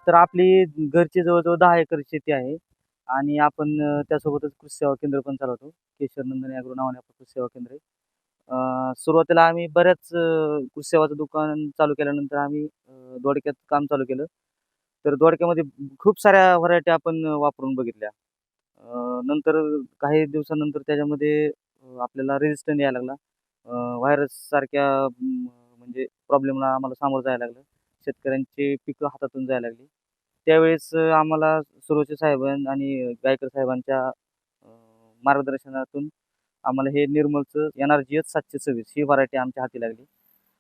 तर आपली घरची जवळ-जवळ 10 एकर शेती आहे आणि आपण त्यासोबतच कृषी सेवा केंद्र पण चालवतो. केशर नंदन ॲग्रो नावाने आपलं कृषी सेवा केंद्र आहे. सुरुवातीला आम्ही बऱ्याच कृषी सेवाचं दुकान चालू केल्यानंतर आम्ही दोडक्यात काम चालू केलं. तर दोडक्यामध्ये खूप साऱ्या व्हरायटी आपण वापरून बघितल्या. नंतर काही दिवसानंतर त्याच्यामध्ये आपल्याला रेझिस्टन्स यायला लागला. व्हायरससारख्या म्हणजे प्रॉब्लेमला आम्हाला सामोरं जायला लागलं. शेतकऱ्यांची पिकं हातातून जायला लागली. त्यावेळेस आम्हाला सुरोचे साहेब आणि गायकर साहेबांच्या मार्गदर्शनातून आम्हाला हे निर्मलचं NRGS 726 ही व्हरायटी आमच्या हाती लागली.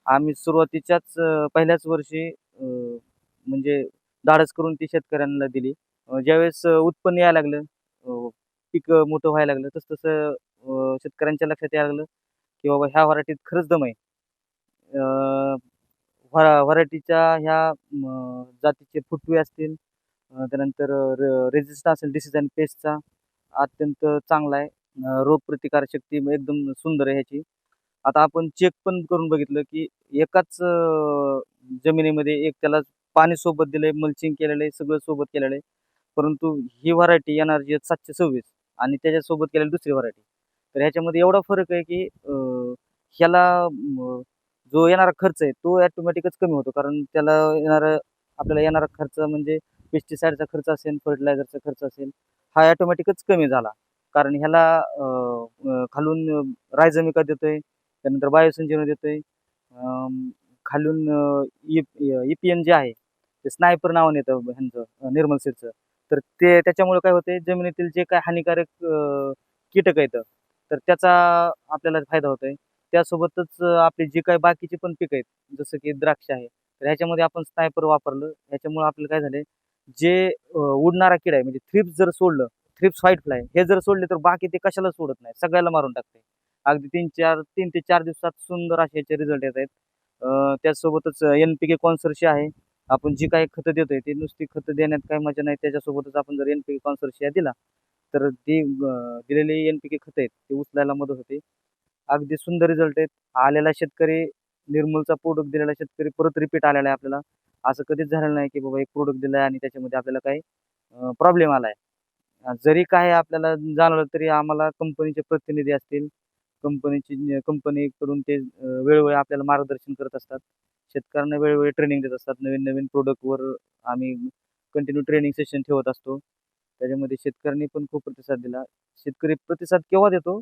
आम्ही सुरुवातीच्याच पहिल्याच वर्षी म्हणजे धाडस करून ती शेतकऱ्यांना दिली. ज्यावेळेस उत्पन्न यायला लागलं, पीक मोठं व्हायला लागलं, तसं-तसं शेतकऱ्यांच्या लक्षात यायला लागलं, की बाबा ह्या व्हरायटीत खरंच दम आहे. व्हरायटीच्या ह्या जातीचे फुटवे असतील, त्यानंतर रेझिस्टन्स असेल डिसीज आणि पेस्टचा अत्यंत चांगला आहे. रोगप्रतिकारक शक्ती एकदम सुंदर आहे ह्याची. आता आपण चेक पण करून बघितलं, की एकाच जमिनीमध्ये एक त्याला पाणी सोबत दिलंय, मल्चिंग केलेलं आहे, सगळं सोबत केलेलं आहे. परंतु ही व्हरायटी NRGS 726 आणि त्याच्यासोबत केलेली दुसरी व्हरायटी. तर ह्याच्यामध्ये एवढा फरक आहे, की ह्याला जो येणारा खर्च आहे तो ऑटोमॅटिकच कमी होतो. कारण त्याला आपल्याला येणारा खर्च म्हणजे पेस्टिसाइडचा खर्च असेल, फर्टिलायझरचा खर्च असेल, हा ऑटोमॅटिकच कमी झाला. कारण ह्याला खालून रायझोमिका देतोय, त्यानंतर बायोसिंजेनो देतोय. खालून EPN जे आहे, ते स्नायपर नावाने येतं ह्यांचं निर्मल सीडचं. तर ते त्याच्यामुळे काय होतंय, जमिनीतील जे काही हानिकारक कीटक आहेत, तर त्याचा आपल्याला फायदा होतोय. त्यासोबतच आपली जी काही बाकीची पण पिकं आहेत, जसं की द्राक्ष आहे, तर ह्याच्यामध्ये आपण स्नायपर वापरलं. ह्याच्यामुळे आपल्याला काय झालंय, जे उडणारा किडा आहे म्हणजे थ्रिप्स जर सोडलं, थ्रिप्स व्हाईट फ्लाय हे जर सोडले, तर बाकी ते कशाला सोडत नाही, सगळ्याला मारून टाकते. अगदी 3 ते 4 दिवसात सुंदर असे याचे रिझल्ट येत आहेत. त्याचसोबतच NPK कॉन्सर्शिया आहे. आपण जी काही खतं देतोय, ती नुसती खतं देण्यात काही मजा नाही. त्याच्यासोबतच आपण जर NPK कॉन्सर्शिया दिला, तर ती दिलेली NPK खतं आहेत, ती उचलायला मदत होते. अगदी सुंदर रिझल्ट आहेत. आलेला शेतकरी निर्मलचा प्रॉडक्ट दिलेला शेतकरी परत रिपीट आलेला आहे आपल्याला. असं कधीच झालेलं नाही, की बाबा एक प्रॉडक्ट दिलाय आणि त्याच्यामध्ये आपल्याला काही प्रॉब्लेम आलाय. जरी काही आपल्याला जाणवलं तरी आम्हाला कंपनीचे प्रतिनिधी असतील, कंपनीकडून ते वेळोवेळी आपल्याला मार्गदर्शन करत असतात. शेतकऱ्यांना वेळोवेळी ट्रेनिंग देत असतात. नवीन-नवीन प्रॉडक्टवर आम्ही कंटिन्यू ट्रेनिंग सेशन ठेवत असतो. त्याच्यामध्ये शेतकऱ्यांनी पण खूप प्रतिसाद दिला. शेतकरी प्रतिसाद केव्हा देतो?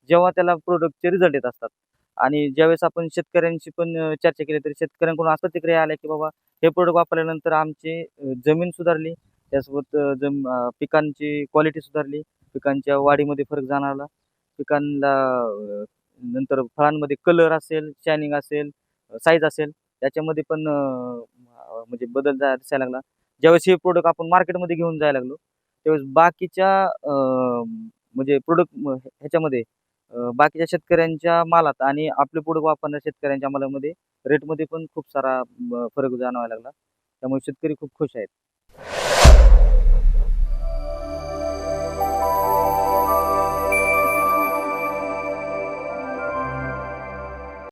जेव्हा त्याला प्रॉडक्टचे रिझल्ट येत असतात. आणि ज्यावेळेस आपण शेतकऱ्यांशी पण चर्चा केली, तरी शेतकऱ्यांकडून असं प्रतिक्रिया आल्या, की बाबा हे प्रॉडक्ट वापरल्यानंतर आमची जमीन सुधारली. त्यासोबत पिकांची क्वालिटी सुधारली. पिकांच्या वाढीमध्ये फरक जाणवला. पिकांना नंतर फळांमध्ये कलर असेल, शायनिंग असेल, साईज असेल, त्याच्यामध्ये पण म्हणजे बदल दिसायला लागला. ज्यावेळेस हे प्रॉडक्ट आपण मार्केटमध्ये घेऊन जायला लागलो, त्यावेळेस बाकीच्या म्हणजे प्रॉडक्ट ह्याच्यामध्ये बाकीच्या शेतकऱ्यांच्या मालात आणि आपले प्रॉडक्ट वापरणाऱ्या शेतकऱ्यांच्या मालामध्ये रेटमध्ये पण खूप सारा फरक जाणवायला लागला. त्यामुळे शेतकरी खूप खुश आहेत.